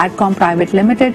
ADCOM Private Limited,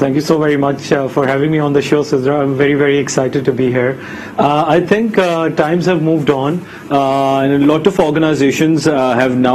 Thank you so very much for having me on the show, Sidra. I'm very, very excited to be here. I think times have moved on. And a lot of organizations have now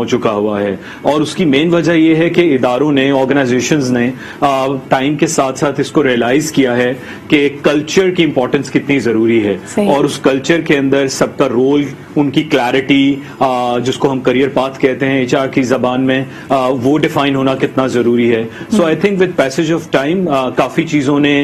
ہو چکا ہوا ہے, اور اس کی مین وجہ یہ ہے کہ اداروں نے, آرگنائزیشنز نے ٹائم کے ساتھ ساتھ اس کو ریئلائز کیا ہے کہ کلچر کی امپورٹنس کتنی ضروری ہے, اور اس کلچر کے اندر سب کا رول, ان کی کلیرٹی, جس کو ہم کریئر پاتھ کہتے ہیں HR کی زبان میں, وہ ڈیفائن ہونا کتنا ضروری ہے. So I think with passage of time کافی چیزوں نے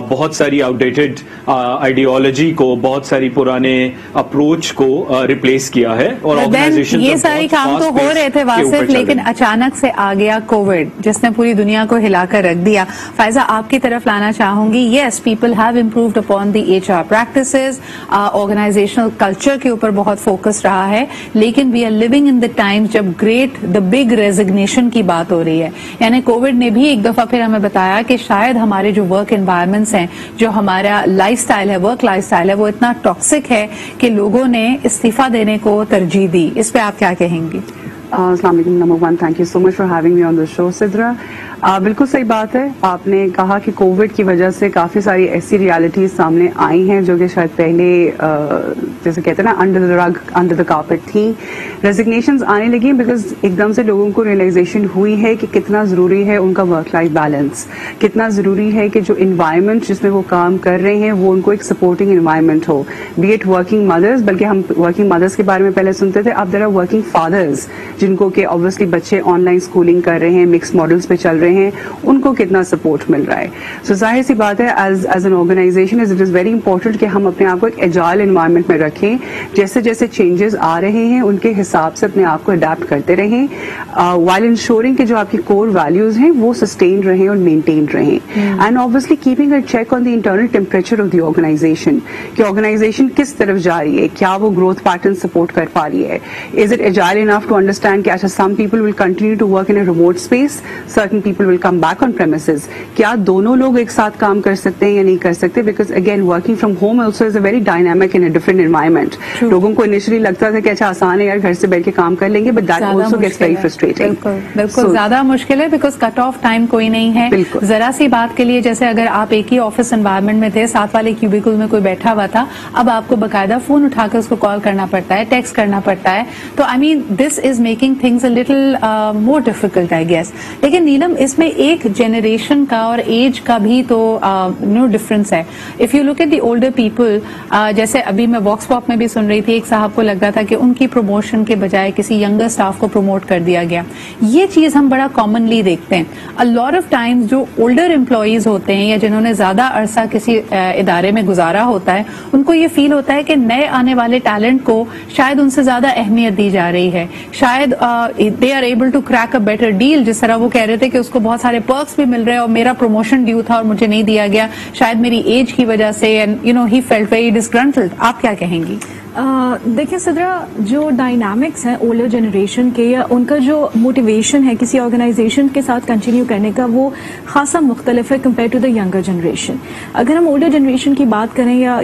بہت ساری آؤٹ ڈیٹڈ آئیڈیالوجی کو, بہت ساری پرانے اپروچ کو ریپلیس کیا ہے, اور آرگنائزیشن یہ سارے کام تو ہو رہے تھے واصف, لیکن اچانک سے آ گیا کووڈ جس نے پوری دنیا کو ہلا کر رکھ دیا. فائزہ, آپ کی طرف لانا چاہوں گی. Yes, people have improved upon the HR practices, organizational culture کے اوپر بہت فوکس رہا ہے, لیکن we are living in the times جب دا بگ ریزگنیشن کی بات ہو رہی ہے. یعنی کووڈ نے بھی ایک دفعہ پھر ہمیں بتایا کہ شاید ہمارے جو ورک انوائرمنٹس ہیں, جو ہمارا لائف سٹائل ہے, ورک لائف سٹائل ہے, وہ اتنا ٹاکسک ہے کہ لوگوں نے استعفیٰ دینے کو ترجیح دی. اس پہ آپ کیا کہیں گی؟ السلام علیکم. Number 1, thank you so much for having me on the show. Sidra, بالکل صحیح بات ہے, آپ نے کہا کہ کووڈ کی وجہ سے کافی ساری ایسی ریالٹیز سامنے آئی ہیں جو کہ شاید پہلے جیسے کہتے ہیں نا under the Rig, under the carpet تھیں. ریزگنیشنز آنے لگی بیکاز ایک دم سے لوگوں کو ریئلائزیشن ہوئی ہے کہ کتنا ضروری ہے ان کا ورک لائف بیلنس, کتنا ضروری ہے کہ جو انوائرمنٹ جس میں وہ کام کر رہے ہیں وہ ان کو ایک سپورٹنگ انوائرمنٹ ہو, بی ایٹ ورکنگ مدرس. بلکہ ہم ورکنگ مدرس کے بارے میں پہلے سنتے تھے, اب دیر آر ورکنگ فادرز جن کو کہ obviously بچے آن لائن اسکولنگ کر رہے ہیں, مکس ماڈلس پہ چل رہے ہیں, ان کو کتنا سپورٹ مل رہا ہے. سو ظاہر سی بات ہے as an organization it is very important کہ ہم اپنے آپ کو ایک ایجائل انوائرمنٹ میں رکھیں, جیسے جیسے چینجز آ رہے ہیں ان کے حساب سے اپنے آپ کو اڈیپٹ کرتے رہیں, وائل انشورنگ کہ جو آپ کی کور ویلیوز ہیں وہ سسٹین رہیں اور مینٹین رہیں. And obviously keeping a check on the internal temperature of the organization, کہ آرگنائزیشن کس طرف جا رہی ہے, کیا وہ گروتھ پیٹرن سپورٹ کر پا رہی ہے, is it agile enough to understand کہ اچھا some people will continue to work in a remote space, certain people will come back on premises. کیا دونوں لوگ ایک ساتھ کام کر سکتے ہیں یا نہیں کر سکتے, because again working from home also is a very dynamic and a different environment. لوگوں کو initially لگتا تھا کہ اچھا آسان ہے یار گھر سے بیٹھ کے کام کر لیں گے, but that also gets very frustrating. بالکل زیادہ مشکل ہے because cut off time کوئی نہیں ہے. ذرا سی بات کے لیے جیسے اگر آپ ایک ہی آفس انوائرمنٹ میں تھے, ساتھ والے کیوبیکل میں کوئی بیٹھا ہوا تھا, اب آپ کو باقاعدہ فون اٹھا کے اس کو کال کرنا پڑتا ہے, ٹیکسٹ کرنا پڑتا ہے. تو I mean this is making things a little more difficult I guess. لیکن نیلم اس میں ایک جنریشن کا اور ایج کا بھی تو ڈفرنس ہے. If you look at the older people, جیسے ابھی میں واکس پاپ میں بھی سن رہی تھی, ایک صاحب کو لگ رہا تھا کہ ان کی پروموشن کے بجائے کسی ینگر اسٹاف کو پروموٹ کر دیا گیا. یہ چیز ہم بڑا کامنلی دیکھتے ہیں. A lot of times جو اولڈر امپلائیز ہوتے ہیں یا جنہوں نے زیادہ عرصہ کسی ادارے میں گزارا ہوتا ہے, ان کو یہ فیل ہوتا ہے کہ نئے آنے والے ٹیلنٹ کو شاید ان سے زیادہ اہمیت دی جا رہی ہے, شاید they are able to crack a better deal. جس طرح وہ کہہ رہے تھے کہ اس کو بہت سارے پرکس بھی مل رہے ہیں اور میرا پروموشن ڈیو تھا اور مجھے نہیں دیا گیا, شاید میری ایج کی وجہ سے, and you know he felt very disgruntled. آپ کیا کہیں گی؟ دیکھیں صدرا, جو ڈائنامکس ہیں اولڈر جنریشن کے یا ان کا جو موٹیویشن ہے کسی آرگنائزیشن کے ساتھ کنٹینیو کرنے کا, وہ خاصا مختلف ہے compare to the younger generation. اگر ہم اولڈر جنریشن کی بات کریں یا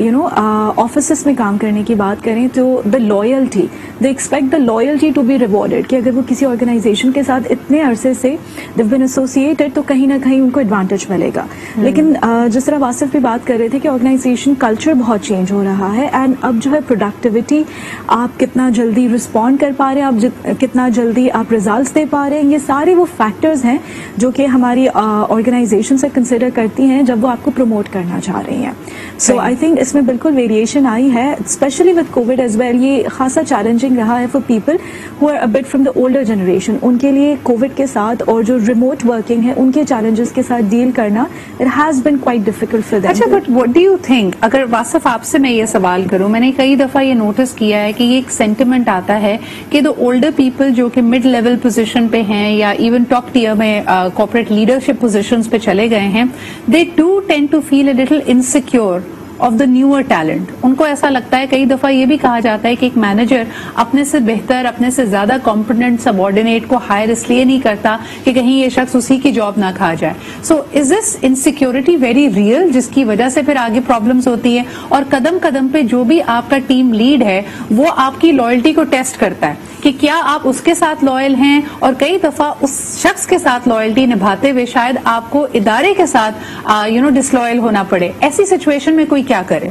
آفیسز میں کام کرنے کی بات کریں, تو the loyalty, they expect the loyalty to be rewarded, کہ اگر وہ کسی آرگنائزیشن کے ساتھ اتنے عرصے سے دیو بین ایسوسیٹڈ تو کہیں نہ کہیں ان کو ایڈوانٹیج ملے گا. لیکن جس طرح واصف بھی بات کر رہے تھے کہ آرگنائزیشن کلچر بہت چینج ہو رہا ہے, اینڈ اب جو ہے پروڈکٹیوٹی, آپ کتنا جلدی رسپونڈ کر پا رہے ہیں, آپ کتنا جلدی آپ ریزلٹس دے پا رہے ہیں, یہ سارے وہ فیکٹرز ہیں جو کہ ہماری آرگنائزیشن سے کنسیڈر کرتی ہیں جب وہ آپ کو پروموٹ کرنا چاہ رہی ہیں. سو آئی تھنک اس میں بالکل ویریشن آئی ہے, especially with covid as well. یہ خاصا چیلنجنگ رہا ہے for people who are a bit from the older generation. ان کے لیے کووڈ کے ساتھ اور جو ریموٹ ورکنگ ہے ان کے چیلنجز کے ساتھ ڈیل کرنا, it has been quite difficult for them. اچھا, but what do you think, اگر واصف آپ سے میں یہ سوال کروں, میں نے کئی دفعہ یہ نوٹس کیا ہے کہ یہ ایک سینٹیمنٹ آتا ہے کہ دا اولڈر پیپل جو کہ مڈ لیول پوزیشن پہ ہیں یا ایون ٹاپ ٹیئر میں کارپوریٹ لیڈرشپ پوزیشنز پہ چلے گئے ہیں, they do tend to feel a little insecure of the newer talent. ان کو ایسا لگتا ہے, کئی دفعہ یہ بھی کہا جاتا ہے کہ ایک مینیجر اپنے سے بہتر, اپنے سے زیادہ کمپیٹنٹ سبارڈینیٹ کو ہائر اس لیے نہیں کرتا کہ کہیں یہ شخص اسی کی جاب نہ کھا جائے. سو از دس انسیکیورٹی ویری ریئل, جس کی وجہ سے پھر آگے پرابلمس ہوتی ہے, اور قدم قدم پہ جو بھی آپ کا ٹیم لیڈ ہے وہ آپ کی لائلٹی کو ٹیسٹ کرتا ہے کہ کیا آپ اس کے ساتھ لائل ہیں, اور کئی دفعہ اس شخص کے ساتھ لائلٹی نبھاتے ہوئے شاید آپ کو ادارے کے ساتھ ڈس لائل ہونا پڑے. ایسی سچویشن میں کوئی کیا کرے؟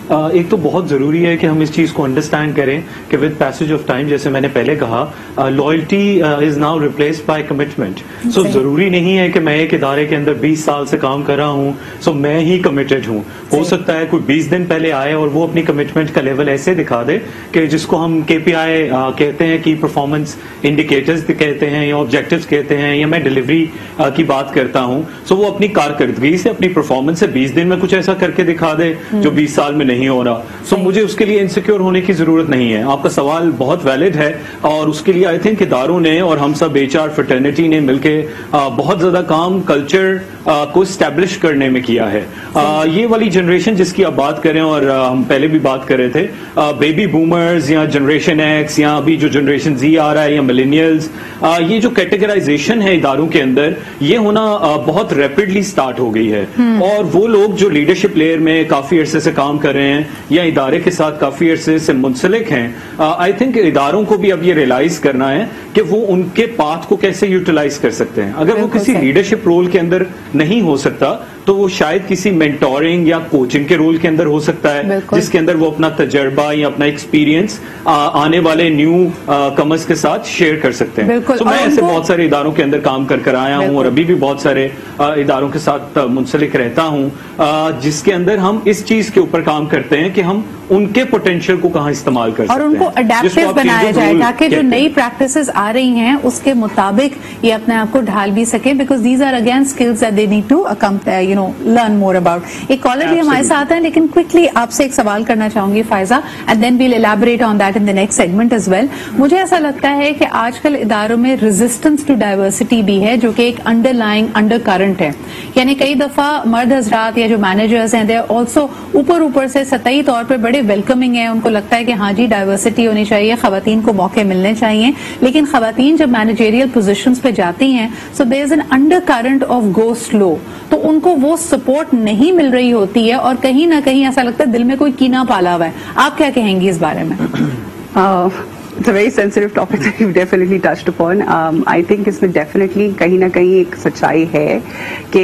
ایک تو بہت ضروری ہے کہ ہم اس چیز کو انڈرسٹینڈ کریں کہ ود پیسج آف ٹائم جیسے میں نے پہلے کہا loyalty is now replaced by commitment. So ضروری نہیں ہے کہ میں ایک ادارے کے اندر 20 سال سے کام کر رہا ہوں سو میں ہی کمیٹڈ ہوں. ہو سکتا ہے کوئی 20 دن پہلے آئے اور وہ اپنی کمٹمنٹ کا لیول ایسے دکھا دے کہ جس کو ہم KPI کہتے ہیں کی پرفارمنس انڈیکیٹرز کہتے ہیں یا آبجیکٹیوز کہتے ہیں یا میں ڈلیوری کی بات کرتا ہوں. سو وہ اپنی کارکردگی سے اپنی پرفارمنس سے 20 دن میں کچھ ایسا کر کے دکھا دے جو 20 سال میں نہیں ہو رہا. سو مجھے اس کے لیے انسیکیور ہونے کی ضرورت نہیں ہے. آپ کا سوال بہت ویلڈ ہے اور اس کے لیے آئی تھنک اداروں نے اور ہم سب HR فرٹرنیٹی نے مل کے بہت زیادہ کام کلچر کو اسٹیبلش کرنے میں کیا ہے. یہ والی جنریشن جس کی آپ بات کریں اور ہم پہلے بھی بات کر رہے تھے بیبی بومرز یا جنریشن ایکس یا ابھی جو جنریشن Z آ رہا ہے یا ملینیلز, یہ جو کیٹیگرائزیشن ہے اداروں کے اندر یہ ہونا بہت ریپڈلی سٹارٹ ہو گئی ہے. اور وہ لوگ جو لیڈرشپ لیئر میں کافی عرصے سے کام کر رہے ہیں یا ادارے کے ساتھ کافی عرصے سے منسلک ہیں, آئی تھنک اداروں کو بھی اب یہ ریئلائز کرنا ہے کہ وہ ان کے پاتھ کو کیسے یوٹیلائز کر سکتے ہیں. اگر وہ کسی لیڈرشپ رول کے اندر نہیں ہو سکتا تو وہ شاید کسی مینٹورنگ یا کوچنگ کے رول کے اندر ہو سکتا ہے جس کے اندر وہ اپنا تجربہ یا اپنا ایکسپیرینس آنے والے نیو کمرز کے ساتھ شیئر کر سکتے ہیں. تو میں ایسے بہت سارے اداروں کے اندر کام کر آیا ہوں اور ابھی بھی بہت سارے اداروں کے ساتھ منسلک رہتا ہوں جس کے اندر ہم اس چیز کے اوپر کام کرتے ہیں کہ ہم ان کے پوٹینشیل کو کہاں استعمال کر سکتے ہیں اور ان کو اڈیپٹیو بنایا جائے تاکہ جو نئی پریکٹسز آ رہی ہیں اس کے مطابق یہ اپنے آپ کو ڈھال بھی سکے, because these are again skills that they need to learn more about. ایک کالر بھی ہمارے ساتھ ہیں لیکن کوئکلی آپ سے ایک سوال کرنا چاہوں گی Faiza, and then we'll elaborate on that in the next segment as well. مجھے ایسا لگتا ہے کہ آج کل اداروں میں ریزسٹنس ٹو ڈائیورسٹی بھی ہے جو کہ ایک انڈر لائنگ انڈر کرنٹ ہے. یعنی کئی دفعہ مرد حضرات یا جو مینیجرز ہیں دے آر آلسو اوپر سے سطحی طور پہ بڑے ویلکمنگ ہیں, ان کو لگتا ہے کہ ہاں جی ڈائیورسٹی ہونی چاہیے, خواتین کو موقع ملنے چاہیے, لیکن خواتین جب مینیجریل پوزیشنز پہ جاتی ہیں so there is an undercurrent of go slow, تو ان کو وہ سپورٹ نہیں مل رہی ہوتی ہے اور کہیں نہ کہیں ایسا لگتا ہے دل میں کوئی کینہ پالا ہوا ہے. آپ کیا کہیں گی اس بارے میں؟ It's a very sensitive topic that you've definitely touched upon. I think اس میں definitely کہیں نہ کہیں ایک سچائی ہے کہ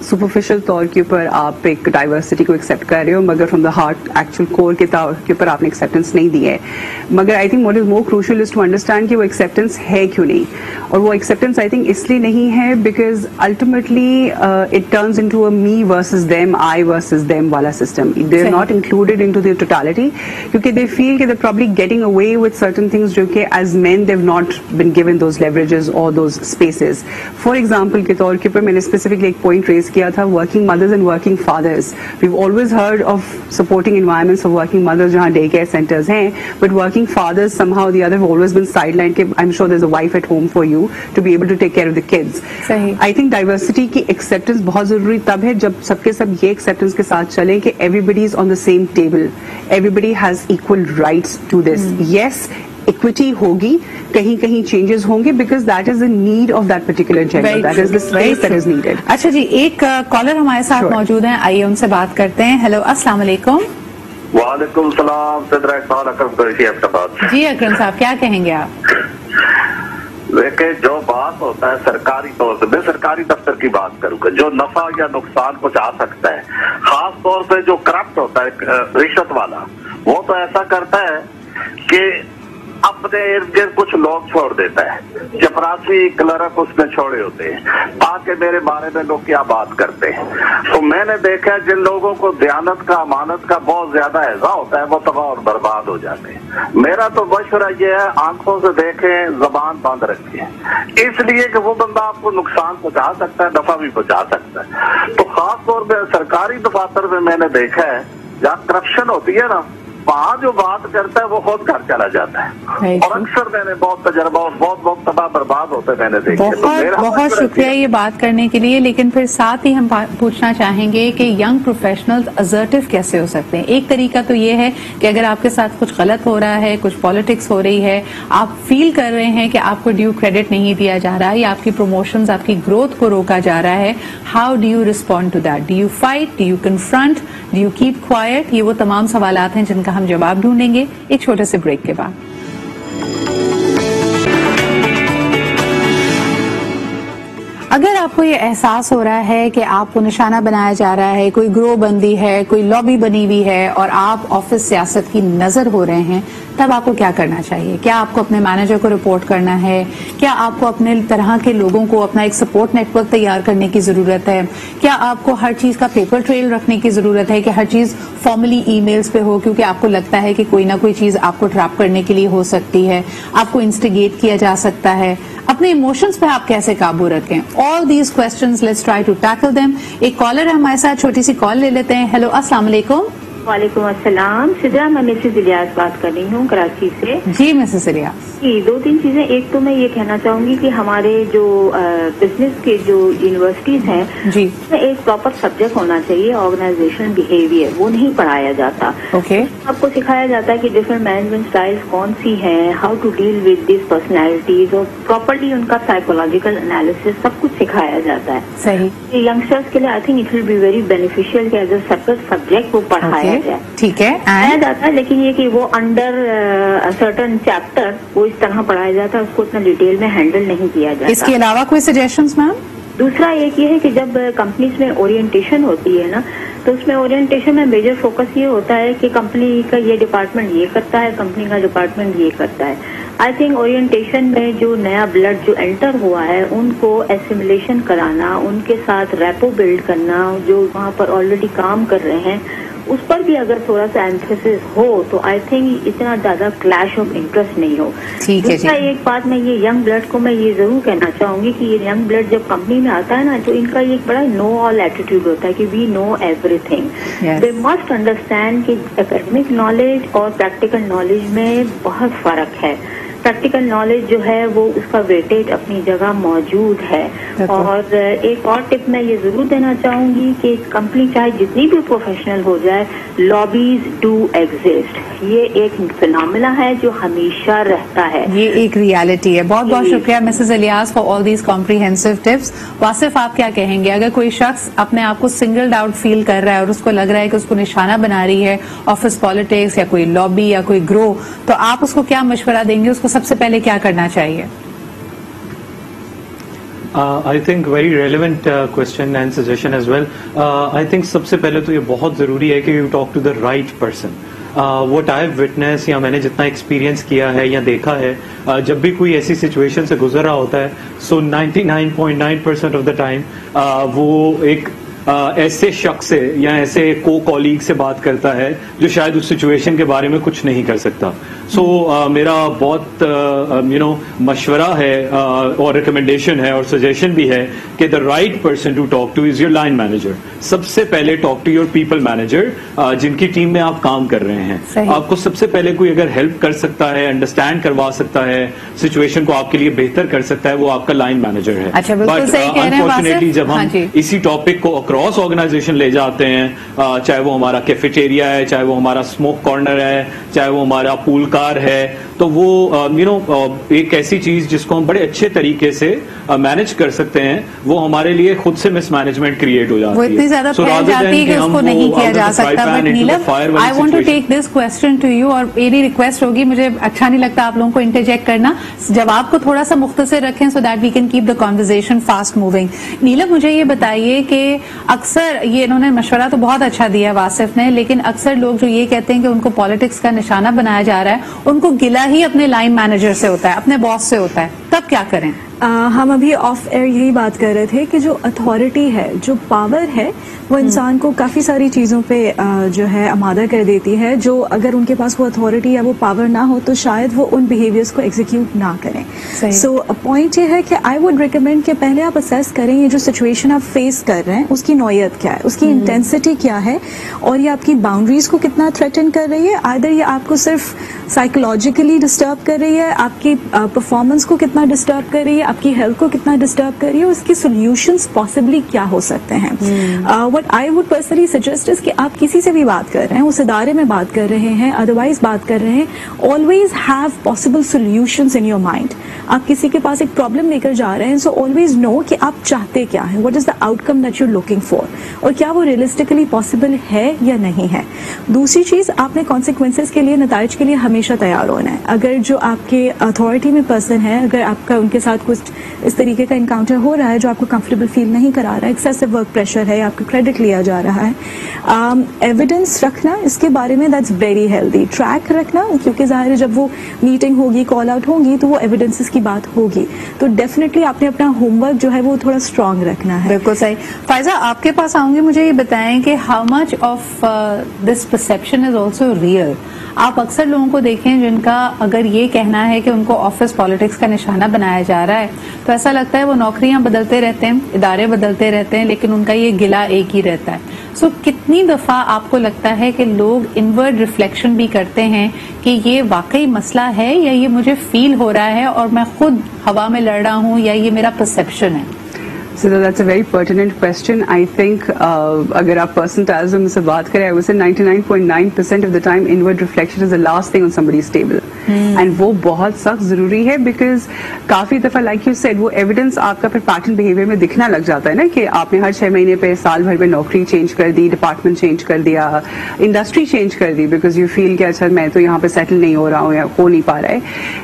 superficial طور کے اوپر آپ ایک diversity کو accept کر رہے ہو مگر from the heart actual core کے اوپر آپ نے acceptance نہیں دی ہے. مگر I think what is more crucial is to understand کہ وہ acceptance ہے کیوں نہیں, اور وہ acceptance I think اس لیے نہیں ہے because ultimately it turns into a me versus them, I versus them والا system. They're not included into the totality کیونکہ they feel کہ they're probably getting away with certain things جو کہ as men they've not been given those leverages or those spaces. For example کے طور کے پر میں نے specifically ایک point raise کیا تھا working mothers and working fathers. We've always heard of supporting environments for working mothers جہاں day care centers ہیں, but working fathers somehow or the other have always been sidelined کہ I'm sure there's a wife at home for you to be able to take care of the kids. I think diversity کی acceptance بہت ضروری تب ہے جب سب کے سب یہ acceptance کے ساتھ چلیں کہ everybody is on the same table, everybody has equal rights to this. Yes, equity ہوگی, کہیں کہیں changes ہوں گے because that is the need of that particular gender, that is the space that is needed. اچھا جی, ایک collar ہمارے ساتھ موجود ہیں, آئیے ان سے بات کرتے ہیں. ہیلو, السلام علیکم. وعلیکم السلام. صدر اقبال اکرم قریشی احمدآباد. جی اکرم صاحب, کیا کہیں گے آپ؟ دیکھیں, جو بات ہوتا ہے سرکاری طور سے, میں سرکاری دفتر کی بات کروں گا, جو نفع یا نقصان پہنچا سکتا ہے, خاص طور سے جو کرپٹ ہوتا ہے رشوت والا, وہ تو ایسا کرتا ہے کہ اپنے ارد گرد کچھ لوگ چھوڑ دیتا ہے, چپراسی کلرک اس نے چھوڑے ہوتے ہیں تاکہ میرے بارے میں لوگ کیا بات کرتے ہیں. تو میں نے دیکھا جن لوگوں کو دیانت کا امانت کا بہت زیادہ اعزاز ہوتا ہے وہ تباہ اور برباد ہو جاتے ہیں. میرا تو مشورہ یہ ہے آنکھوں سے دیکھیں, زبان بند رکھیں, اس لیے کہ وہ بندہ آپ کو نقصان پہنچا سکتا ہے, نفع بھی پہنچا سکتا ہے. تو خاص طور پہ سرکاری دفاتر میں نے دیکھا ہے جہاں کرپشن ہوتی ہے نا, وہاں جو بات کرتا ہے وہ خود گھر چلا جاتا ہے, اور اکثر میں نے بہت تجربہ اور بہت تباہ برباد ہوتے میں نے دیکھے. بہت شکریہ یہ بات کرنے کے لیے, لیکن پھر ساتھ ہی ہم پوچھنا چاہیں گے کہ ینگ پروفیشنلز اسرٹیو کیسے ہو سکتے ہیں. ایک طریقہ تو یہ ہے کہ اگر آپ کے ساتھ کچھ غلط ہو رہا ہے, کچھ پالیٹکس ہو رہی ہے, آپ فیل کر رہے ہیں کہ آپ کو ڈیو کریڈٹ نہیں دیا جا رہا ہے یا آپ کی پروموشنز, آپ کی گروتھ کو روکا جا رہا ہے, how do you respond to that? Do you fight, do you confront, do you keep quiet? یہ وہ تمام سوالات ہیں جن کا ہم جواب ڈھونڈیں گے ایک چھوٹے سے بریک کے بعد. اگر آپ کو یہ احساس ہو رہا ہے کہ آپ کو نشانہ بنایا جا رہا ہے, کوئی گروہ بندی ہے, کوئی لابی بنی ہوئی ہے اور آپ آفس سیاست کی نظر ہو رہے ہیں, تب آپ کو کیا کرنا چاہیے؟ کیا آپ کو اپنے مینیجر کو رپورٹ کرنا ہے؟ کیا آپ کو اپنے طرح کے لوگوں کو اپنا ایک سپورٹ نیٹ ورک تیار کرنے کی ضرورت ہے؟ کیا آپ کو ہر چیز کا پیپر ٹریل رکھنے کی ضرورت ہے کہ ہر چیز فارملی ای میلز پہ ہو کیونکہ آپ کو لگتا ہے کہ کوئی نہ کوئی چیز آپ کو ٹریپ کرنے کے لیے ہو سکتی ہے, آپ کو انسٹیگیٹ کیا جا سکتا ہے؟ اپنے ایموشنز پہ آپ کیسے قابو رکھیں؟ All these questions let's try to tackle them. ایک کالر ہے ہمارے ساتھ, چھوٹی سی کال لے لیتے ہیں. ہیلو, السلام علیکم. وعلیکم السلام. سدرا, میں مسز الیاس بات کر رہی ہوں کراچی سے. جی مسز الیاس. جی, 2-3 چیزیں. ایک تو میں یہ کہنا چاہوں گی کہ ہمارے جو بزنس کے جو یونیورسٹیز ہیں, جی, اس میں ایک پراپر سبجیکٹ ہونا چاہیے, آرگنائزیشنل بیہیویئر. وہ نہیں پڑھایا جاتا. اوکے. آپ کو سکھایا جاتا ہے کہ ڈفرنٹ مینجمنٹ اسٹائلز کون سی ہیں, how to deal with these personalities, اور پراپرلی ان کا سائیکولوجیکل انالیسس سب کچھ سکھایا جاتا ہے. صحیح. ینگسٹرز کے لیے I think it will be very beneficial کہ ایز اے سیپریٹ سبجیکٹ وہ پڑھایا جائے. ٹھیک ہے, پڑھایا جاتا ہے, لیکن یہ کہ وہ انڈر سرٹن چیپٹر وہ اس طرح پڑھایا جاتا ہے, اس کو اتنا ڈیٹیل میں ہینڈل نہیں کیا جاتا. اس کے علاوہ کوئی سجیشنز میم؟ دوسرا ایک یہ ہے کہ جب کمپنیز میں اورینٹیشن ہوتی ہے نا, تو اس میں اورینٹیشن میں میجر فوکس یہ ہوتا ہے کہ کمپنی کا یہ ڈپارٹمنٹ یہ کرتا ہے, کمپنی کا ڈپارٹمنٹ یہ کرتا ہے. آئی تھنک اورینٹیشن میں جو نیا بلڈ جو انٹر ہوا ہے ان کو ایسیمولیشن کرانا, ان کے ساتھ ریپو بلڈ کرنا, جو وہاں پر آلریڈی کام کر رہے ہیں اس پر بھی اگر تھوڑا سا ایمفیسس ہو تو آئی تھنک اتنا زیادہ کلیش آف انٹرسٹ نہیں ہو. دوسرا ایک بات میں یہ ینگ بلڈ کو میں یہ ضرور کہنا چاہوں گی کہ یہ ینگ بلڈ جب کمپنی میں آتا ہے نا, تو ان کا ایک بڑا نو آل ایٹیٹیوڈ ہوتا ہے کہ we know everything. They must understand کہ اکیڈمک نالج اور پریکٹیکل نالج میں بہت فرق ہے. پریکٹیکل نالج جو ہے وہ اس کا ویٹیج اپنی جگہ موجود ہے. اور ایک اور ٹپ میں یہ ضرور دینا چاہوں گی کہ کمپنی چاہے جتنی بھی پروفیشنل ہو جائے, لابیز ڈو ایگزسٹ. یہ ایک فینامنا ہے جو ہمیشہ رہتا ہے, یہ ایک ریالٹی ہے. بہت بہت شکریہ Mrs Ilyas for all these comprehensive tips. Wasif, آپ کیا کہیں گے اگر کوئی شخص اپنے آپ کو سنگلڈ آؤٹ فیل کر رہا ہے اور اس کو لگ رہا ہے کہ اس کو نشانہ بنا رہی ہے آفس پالیٹکس یا کوئی لابی یا کوئی گروہ, تو آپ اس کو کیا مشورہ دیں گے؟ اس کو سب سے پہلے کیا کرنا چاہیے؟ I think very relevant question and suggestion as well. I think سب سے پہلے تو یہ بہت ضروری ہے کہ you talk to the right person. What I have witnessed یا میں نے جتنا ایکسپیرینس کیا ہے یا دیکھا ہے, جب بھی کوئی ایسی سچویشن سے گزر رہا ہوتا ہے, so 99.9% of the time وہ ایک ایسے شخص سے یا ایسے کو کولیگ سے بات کرتا ہے جو شاید اس سچویشن کے بارے میں کچھ نہیں کر سکتا. سو میرا بہت مشورہ ہے اور ریکمنڈیشن ہے اور سجیشن بھی ہے کہ the right person to talk to is your line manager. سب سے پہلے talk to your people manager, جن کی ٹیم میں آپ کام کر رہے ہیں. آپ کو سب سے پہلے کوئی اگر ہیلپ کر سکتا ہے, انڈرسٹینڈ کروا سکتا ہے, سچویشن کو آپ کے لیے بہتر کر سکتا ہے, وہ آپ کا لائن مینیجر ہے. بٹ انفارچونیٹلی جب ہم اسی ٹاپک کو اکراس آرگنائزیشن لے جاتے ہیں, چاہے وہ ہمارا کیفیٹیریا ہے, چاہے وہ ہمارا اسموک کارنر ہے, چاہے وہ ہمارا پول کار ہے, تو وہ ایک ایسی چیز جس کو ہم بڑے اچھے طریقے سے مینج کر سکتے ہیں, وہ ہمارے لیے خود سے مس مینجمنٹ کریٹ ہو جاتی ہے. وہ اتنی زیادہ پھیل جاتی ہے کہ اس کو نہیں کیا جا سکتا. But Neelam, I want to take this question to you, اور میری ریکویسٹ ہوگی, مجھے اچھا نہیں لگتا آپ لوگوں کو انٹرجیکٹ کرنا, جواب کو تھوڑا سا مختصر رکھیں so that we can keep the conversation fast moving. Neelam, مجھے یہ بتائیے کہ اکثر یہ انہوں نے مشورہ تو بہت اچھا دیا واصف نے, لیکن اکثر لوگ جو یہ کہتے ہیں کہ ان کو پالیٹکس کا نشانہ بنایا جا رہا ہے, ان کو گلہ ہی اپنے لائن مینیجر سے ہوتا ہے, اپنے باس سے ہوتا ہے, تب کیا کریں؟ ہم ابھی آف ایئر یہی بات کر رہے تھے کہ جو اتھارٹی ہے, جو پاور ہے, وہ انسان کو کافی ساری چیزوں پہ جو ہے آمادہ کر دیتی ہے, جو اگر ان کے پاس وہ اتھارٹی یا وہ پاور نہ ہو تو شاید وہ ان بیہیویئرس کو ایگزیکیوٹ نہ کریں. سو پوائنٹ یہ ہے کہ آئی وڈ ریکمینڈ کہ پہلے آپ اسیس کریں یہ جو سچویشن آپ فیس کر رہے ہیں اس کی نوعیت کیا ہے, اس کی انٹینسٹی کیا ہے, اور یہ آپ کی باؤنڈریز کو کتنا تھریٹن کر رہی ہے. آئدر یہ آپ کو صرف سائیکولوجیکلی ڈسٹرب کر رہی ہے, آپ کی پرفارمنس کو کتنا ڈسٹرب کر رہی ہے, آپ کی ہیلتھ کو کتنا ڈسٹرب کر رہی ہے, اس کی سولوشنز پاسبلی کیا ہو سکتے ہیں. What I would personally suggest is کہ آپ کسی سے بھی بات کر رہے ہیں, اس ادارے میں بات کر رہے ہیں, ادروائز بات کر رہے ہیں, always have possible solutions in your mind. آپ کسی کے پاس ایک پرابلم لے کر جا رہے ہیں, سو آلویز نو کہ آپ چاہتے کیا ہیں, what is the outcome that you are looking for, اور کیا وہ ریئلسٹکلی پاسبل ہے یا نہیں ہے. دوسری چیز, آپ نے کانسیکوینسز کے لیے, نتائج کے لیے ہمیشہ تیار ہونا ہے. اگر جو آپ کے اتھارٹی میں پرسن ہے, اگر آپ کا ان کے ساتھ کچھ اس طریقے کا انکاؤنٹر ہو رہا ہے جو آپ کو کمفرٹیبل فیل نہیں کرا رہا ہے, ایکسیسو ورک پریشر ہے, آپ کا کریڈٹ لیا جا رہا ہے, ایویڈنس رکھنا اس کے بارے میں دیٹس ویری ہیلدی. ٹریک رکھنا, کیونکہ ظاہر ہے جب وہ میٹنگ ہوگی, کال آؤٹ ہوگی, تو وہ ایویڈنسز کی بات ہوگی, تو ڈیفینیٹلی آپ نے اپنا ہوم ورک جو ہے وہ تھوڑا اسٹرانگ رکھنا ہے. بالکل صحیح. فائزہ, آپ کے پاس آؤں گی, مجھے یہ بتائیں کہ how much of this perception is also real. آپ اکثر لوگوں کو دیکھیں جن کا اگر یہ کہنا ہے کہ ان کو آفس پالیٹکس کا نشانہ بنایا جا رہا ہے, تو ایسا لگتا ہے وہ نوکریاں بدلتے رہتے ہیں, ادارے بدلتے رہتے ہیں, لیکن ان کا یہ گلہ ایک ہی رہتا ہے. سو کتنی دفعہ آپ کو لگتا ہے کہ لوگ انورڈ ریفلیکشن بھی کرتے ہیں کہ یہ واقعی مسئلہ ہے یا یہ مجھے فیل ہو رہا ہے اور میں خود ہوا میں لڑ رہا ہوں, یا یہ میرا پرسپشن ہے؟ So that's a very pertinent question. I think agar aap percentiles se baat kare, I would say 99.9% of the time inward reflection is the last thing on somebody's table. And وہ بہت سخت ضروری ہے, because کافی دفعہ like you said وہ evidence آپ کا پھر پیٹرن بہیویئر میں دکھنا لگ جاتا ہے نا, کہ آپ نے ہر 6 مہینے پہ, سال بھر میں نوکری چینج کر دی, ڈپارٹمنٹ چینج کر دیا, انڈسٹری چینج کر دی, بیکاز یو فیل کہ اچھا میں تو یہاں پہ سیٹل نہیں ہو رہا ہوں یا ہو نہیں پا رہا ہے.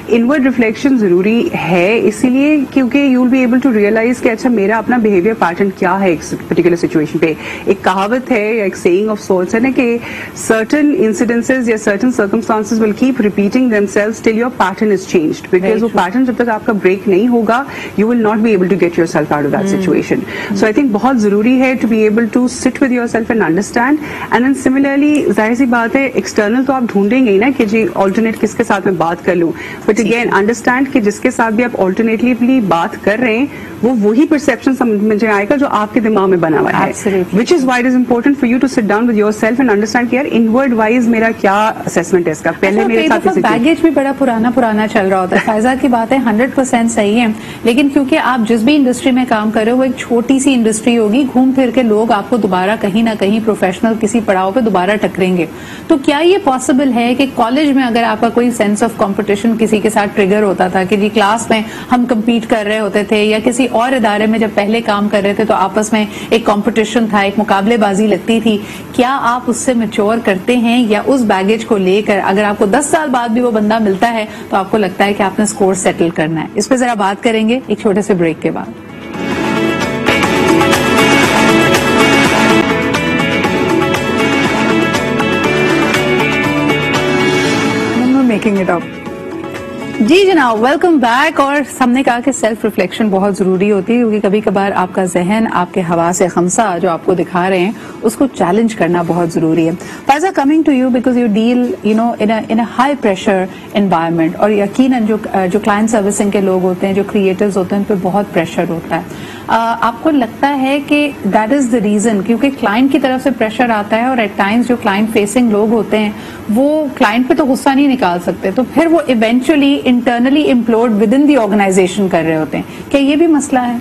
انورڈ ریفلیکشن ضروری ہے اسی لیے کیونکہ you will be able to realise کہ اچھا میرا اپنا بہیویئر پیٹرن کیا ہے ایک پرٹیکولر سچویشن پہ. ایک کہاوت ہے یا ایک سیئنگ آف سورٹس ہے نا, کہ certain incidences یا certain circumstances will keep repeating themselves till your pattern is changed, because وہ pattern جب تک آپ کا بریک نہیں ہوگا you will not be able to get yourself out of that situation. So I think بہت ضروری ہے to be able to sit with yourself and understand. And then similarly ظاہر سی بات ہے ایکسٹرنل تو آپ ڈھونڈیں گے نا کہ جی alternate کس کے ساتھ میں بات کر لوں, but again understand کہ جس کے ساتھ بھی آپ alternatively بات کر رہے ہیں وہ وہی پرسپشن سمجھ آئے گا جو آپ کے دماغ میں بنا ہوا ہے, which is why it is important for you to sit down with yourself and understand کہ یار inward wise میرا کیا assessment ہے اس کا. پہلے میرے ساتھ بیگیج بھی بڑا پرانا چل رہا ہوتا ہے. فائزہ کی باتیں 100% صحیح ہیں, لیکن کیونکہ آپ جس بھی انڈسٹری میں کام کر رہے ہو وہ ایک چھوٹی سی انڈسٹری ہوگی, گھوم پھر کے لوگ آپ کو دوبارہ کہیں نہ کہیں پروفیشنل کسی پڑاؤ پہ دوبارہ ٹکریں گے. تو کیا یہ پاسبل ہے کہ کالج میں اگر آپ کا کوئی سینس آف کمپٹیشن کسی کے ساتھ ٹریگر ہوتا تھا کہ جی کلاس میں ہم کمپیٹ کر رہے ہوتے تھے, یا کسی اور ادارے میں جب پہلے کام کر رہے تھے تو آپس میں ایک کمپٹیشن تھا, ایک مقابلے بازی لگتی تھی, کیا آپ اس سے میچور کرتے ہیں یا اس بیگیج کو لے کر اگر آپ کو 10 سال بعد بھی وہ بندہ ملتا ہے تو آپ کو لگتا ہے کہ آپ نے اسکور سیٹل کرنا ہے؟ اس پہ ذرا بات کریں گے ایک چھوٹے سے بریک کے بعد. Making it up. جی جناب, ویلکم بیک. اور ہم نے کہا کہ سیلف ریفلیکشن بہت ضروری ہوتی ہے, کیونکہ کبھی کبھار آپ کا ذہن آپ کے حواس خمسہ جو آپ کو دکھا رہے ہیں اس کو چیلنج کرنا بہت ضروری ہے. Faiza, coming to you because you deal in a high pressure environment, اور یقیناً جو کلائنٹ سروسنگ کے لوگ ہوتے ہیں, جو کریٹرز ہوتے ہیں, ان پہ بہت پریشر ہوتا ہے. آپ کو لگتا ہے کہ دیٹ از دا ریزن, کیونکہ کلائنٹ کی طرف سے پریشر آتا ہے اور ایٹ ٹائمز جو کلائنٹ فیسنگ لوگ ہوتے ہیں وہ کلائنٹ پہ تو غصہ نہیں نکال سکتے, تو پھر وہ eventually internally employed within the organization کر رہے ہوتے ہیں. کیا یہ بھی مسئلہ ہے؟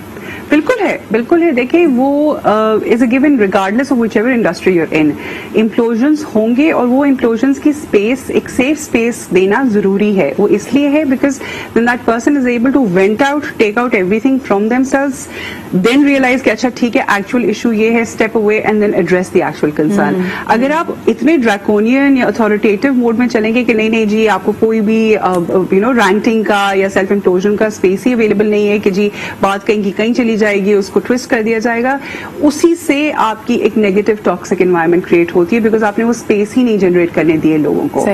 بالکل ہے. دیکھیں وہ is a given regardless of whichever industry you are in, implosions ہوں گے, اور وہ امپلوژنس کی اسپیس, ایک سیف اسپیس دینا ضروری ہے. وہ اس لیے ہے because when that person is able to vent out, take out everything from themselves, then realize کہ اچھا ٹھیک ہے ایکچوئل ایشو یہ ہے, step away and then address the actual concern. اگر آپ اتنے ڈریکونین یا اتھارٹیٹیو موڈ میں چلیں گے کہ نہیں جی آپ کو کوئی بھی رینٹنگ کا یا سیلف امپلوژن کا اسپیس ہی اویلیبل نہیں ہے کہ جی بات کہیں کی کہیں چلی جائے گی, اس کو ٹویسٹ کر دیا جائے گا, اسی سے آپ کی ایک نیگیٹو ٹاکسک انوائرمنٹ کریٹ ہوتی ہے بیکاز آپ نے وہ اسپیس ہی نہیں جنریٹ کرنے دیے لوگوں کو.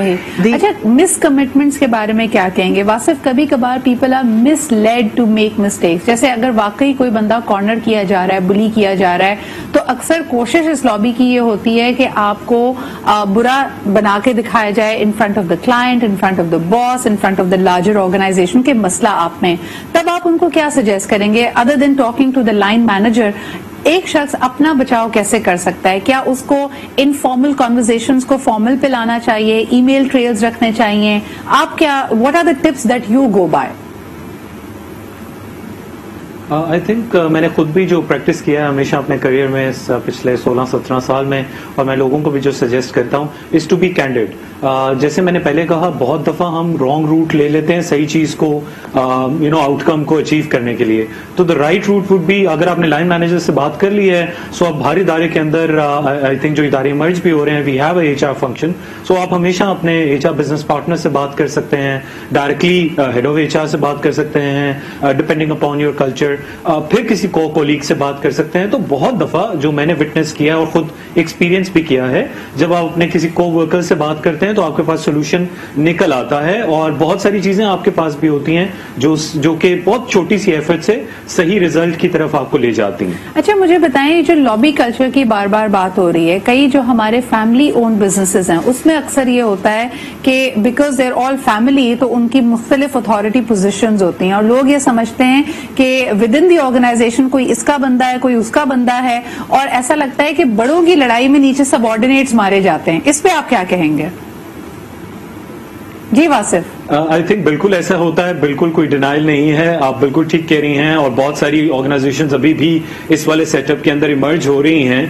اچھا, مس کمٹمنٹس کے بارے میں کیا کہیں گے واصف؟ کبھی کبھار people are misled to make mistakes. جیسے اگر واقعی کوئی بندہ کارنر کیا جا رہا ہے, بلی کیا جا رہا ہے, تو اکثر کوشش اس لابی کی یہ ہوتی ہے کہ آپ کو برا بنا کے دکھایا جائے in front of the client, in front of the boss, in front of the larger organisation کہ مسئلہ آپ میں. تب آپ ان کو کیا سجیسٹ کریں گے other than talking to the line manager? ایک شخص اپنا بچاؤ کیسے کر سکتا ہے؟ کیا اس کو انفارمل کانورزیشنز کو فارمل پہ لانا چاہیے, ای میل ٹریلز رکھنے چاہیے؟ آپ کیا, what are the tips that you go by? I think میں نے خود بھی جو پریکٹس کیا ہے ہمیشہ اپنے کریئر میں پچھلے 16-17 سال میں, اور میں لوگوں کو بھی جو سجیسٹ کرتا ہوں از ٹو بی کینڈیڈ. جیسے میں نے پہلے کہا, بہت دفعہ ہم رانگ روٹ لے لیتے ہیں صحیح چیز کو آؤٹ کم کو اچیو کرنے کے لیے. تو the right route would be, اگر آپ نے لائن مینیجر سے بات کر لی ہے, سو آپ ہر ادارے کے اندر آئی تھنک جو ادارے مرج بھی ہو رہے ہیں, we have a H R function, so آپ ہمیشہ اپنے ایچ آر بزنس پارٹنر سے بات کر سکتے ہیں, directly head of H R سے بات کر سکتے ہیں, ڈپینڈنگ اپون یور کلچر, پھر کسی کولیگ سے بات کر سکتے ہیں. تو بہت دفعہ جو میں نے وٹنس کیا اور خود ایکسپیرینس بھی کیا ہے, جب آپ اپنے کسی کو ورکر سے بات کرتے ہیں تو آپ کے پاس سولوشن نکل آتا ہے, اور بہت ساری چیزیں آپ کے پاس بھی ہوتی ہیں جو کہ بہت چھوٹی سی ایفرٹ سے صحیح ریزلٹ کی طرف آپ کو لے جاتی ہیں. اچھا مجھے بتائیں, جو لابی کلچر کی بار بار بات ہو رہی ہے, کئی جو ہمارے فیملی اونڈ بزنسز ہیں اس میں اکثر یہ ہوتا ہے کہ because they are all family, تو ان کی مختلف اتھارٹی پوزیشنز ہوتی ہیں, اور لوگ یہ سمجھتے ہیں کہ ود ان دی آرگنائزیشن کوئی اس کا بندہ ہے, کوئی اس کا بندہ ہے, اور ایسا لگتا ہے کہ بڑوں کی لڑائی میں نیچے سب آرڈینیٹس مارے جاتے ہیں. اس پہ آپ کیا کہیں گے؟ جی واصف. آئی تھنک بالکل ایسا ہوتا ہے, بالکل کوئی ڈینائل نہیں ہے, آپ بالکل ٹھیک کہہ رہی ہیں, اور بہت ساری آرگنائزیشنز ابھی بھی اس والے سیٹ اپ کے اندر ایمرج ہو رہی ہیں.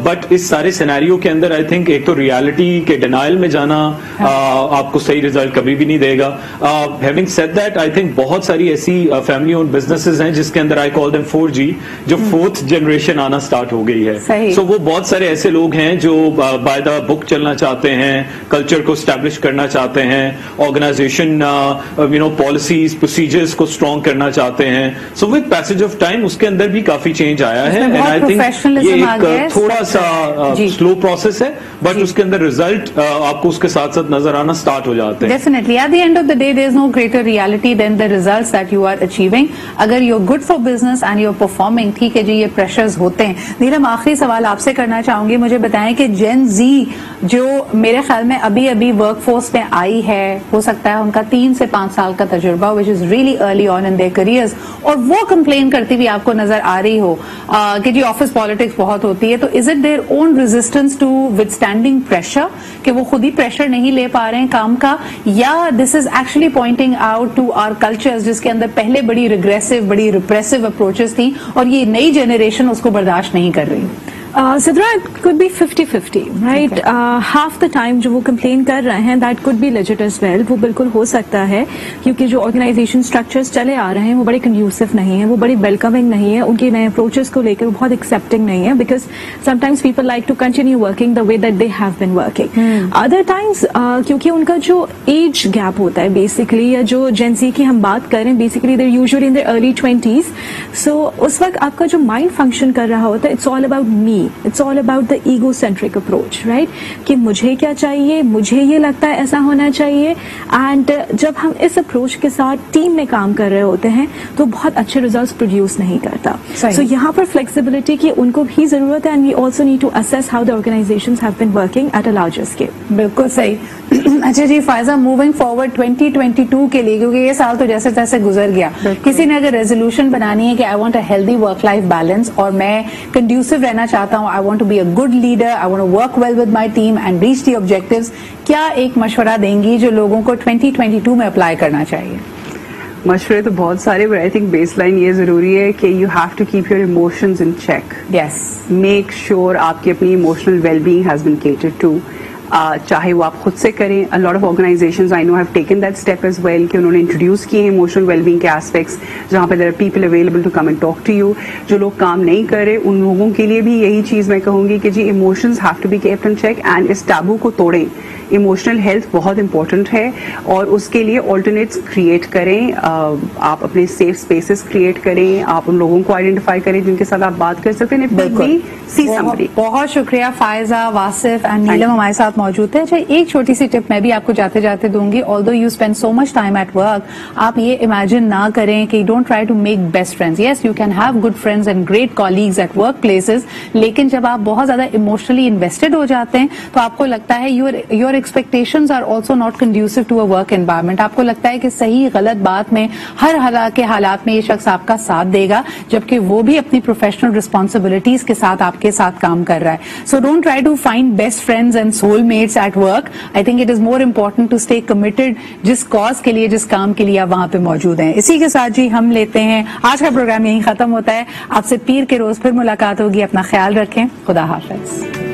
بٹ اس سارے سینیریو کے اندر آئی تھنک ایک تو ریالٹی کے ڈینائل میں جانا آپ کو صحیح ریزلٹ کبھی بھی نہیں دے گا. Having said that, I think بہت ساری ایسی فیملی اونڈ بزنسز ہیں جس کے اندر آئی کال دیم 4G, جو 4th جنریشن آنا اسٹارٹ ہو گئی ہے. سو وہ بہت سارے ایسے لوگ ہیں جو بائی دا بک چلنا چاہتے ہیں, کلچر کو اسٹیبلش کرنا چاہتے ہیں, پالیسیز پروسیجرز کو اسٹرانگ کرنا چاہتے ہیں. So with passage of time اس کے اندر بھی کافی چینج آیا ہے, اینڈ آئی تھنک یہ ایک تھوڑا سا سلو پروسیس ہے, بٹ اس کے اندر ریزلٹ آپ کو اس کے ساتھ ساتھ نظر آنا اسٹارٹ ہو جاتے ہیں. Definitely at the end of the day there is no greater reality than the results that you are achieving. اگر you are good for business and you are performing, ٹھیک ہے جی, یہ پریشرز ہوتے ہیں. نیلم, آخری سوال آپ سے کرنا چاہوں گی, مجھے بتائیں کہ جین زی جو میرے خیال میں ابھی ورک فورس میں آئی ہے, ہو سکتا ہے ان کا 3 سے 5 سال کا تجربہ, which is really early on in their careers, اور وہ کمپلین کرتی ہوئی آپ کو نظر آ رہی ہو کہ جی آفس پالیٹکس بہت ہوتی ہے, تو is it their own resistance to withstanding pressure کہ وہ خود ہی پریشر نہیں لے پا رہے ہیں کام کا, یا this is actually pointing out to our cultures جس کے اندر پہلے بڑی ریگریسو, بڑی ریپریسو اپروچز تھیں, اور یہ نئی جنریشن اس کو برداشت نہیں کر رہی؟ Sidra, it could be 50-50, right? Okay. Half the time جو وہ کمپلین کر رہے ہیں that could be legit as well, وہ بالکل ہو سکتا ہے, کیونکہ جو آرگنائزیشن اسٹرکچرز چلے آ رہے ہیں وہ بڑے کنڈیوسو نہیں ہیں, وہ بڑی ویلکمنگ نہیں ہے, ان کے نئے اپروچز کو لے کر وہ بہت ایکسیپٹنگ نہیں ہے, because sometimes people like to continue working the way that they have been working. Other times کیونکہ ان کا جو ایج گیپ ہوتا ہے بیسکلی, یا جو جین زی کی ہم بات کریں, basically they usually in their early 20s, so اس وقت آپ کا جو مائنڈ فنکشن کر رہا ہوتا ہے, it's all about me, it's all about the egocentric approach, right, کہ مجھے کیا چاہیے, مجھے یہ لگتا ہے ایسا ہونا چاہیے. اینڈ جب ہم اس اپروچ کے ساتھ ٹیم میں کام کر رہے ہوتے ہیں تو بہت اچھے ریزلٹس پروڈیوس نہیں کرتا. سو یہاں پر فلیکسیبلٹی کی ان کو بھی ضرورت ہے, and we also need to assess how the organisations have been working at a larger scale. بالکل صحیح. اچھا جی فائزہ, موونگ فارورڈ 2022 کے لیے, کیونکہ یہ سال تو جیسے تیسے گزر گیا, کسی نے اگر ریزولوشن بنانی ہے کہ I want a healthy work life balance, اور میں کنڈیوسو رہنا چاہتا ہوں, I want to be a good leader, I want to work well with my team and reach the objectives, کیا ایک مشورہ دیں گی جو لوگوں کو 2022 میں اپلائی کرنا چاہیے؟ مشورے تو بہت سارے, but I think baseline یہ ضروری ہے کہ you have to keep your emotions in check. Yes, make sure آپ کی اپنی emotional well being has been catered to, چاہے وہ آپ خود سے کریں. A lot of organizations I know have taken that step as well کہ انہوں نے انٹروڈیوس کیے ہیں ایموشنل ویل بینگ کے ایسپیکٹس, جہاں پہ there are people available to come and talk to you. جو لوگ کام نہیں کر رہے ان لوگوں کے لیے بھی یہی چیز میں کہوں گی کہ جی emotions have to be kept in check, and اس ٹیبو کو توڑیں. ایموشنل ہیلتھ بہت امپورٹنٹ ہے, اور اس کے لیے آلٹرنیٹس کریٹ کریں, آپ اپنے سیف اسپیسز کریٹ کریں, آپ ان لوگوں کو آئیڈینٹیفائی کریں جن کے ساتھ آپ بات کر سکتے ہیں. بالکل, بہت شکریہ فائزہ, واصف اینڈ نیلم ہمارے ساتھ موجود ہے. اچھا ایک چھوٹی سی ٹپ میں بھی آپ کو جاتے جاتے دوں گی. Although you spend so much time at work, آپ یہ امیجن نہ کریں کہ don't try to make best friends. Yes you can have good friends and great colleagues at workplaces, لیکن جب آپ بہت زیادہ ایموشنلی انویسٹڈ ہو جاتے ہیں تو آپ کو لگتا ہے you are expectations are also not conducive to a work environment. آپ کو لگتا ہے کہ صحیح غلط بات میں ہر کے حالات میں یہ شخص آپ کا ساتھ دے گا, جبکہ وہ بھی اپنی پروفیشنل رسپانسبلٹیز کے ساتھ آپ کے ساتھ کام کر رہا ہے. So don't try to find best friends and soulmates at work. I think it is more important to stay committed جس cause کے لیے, جس کام کے لیے آپ وہاں پہ موجود ہیں. اسی کے ساتھ جی ہم لیتے ہیں آج کا پروگرام یہیں ختم ہوتا ہے. آپ سے پیر کے روز پھر ملاقات ہوگی. اپنا خیال رکھیں. خدا حافظ.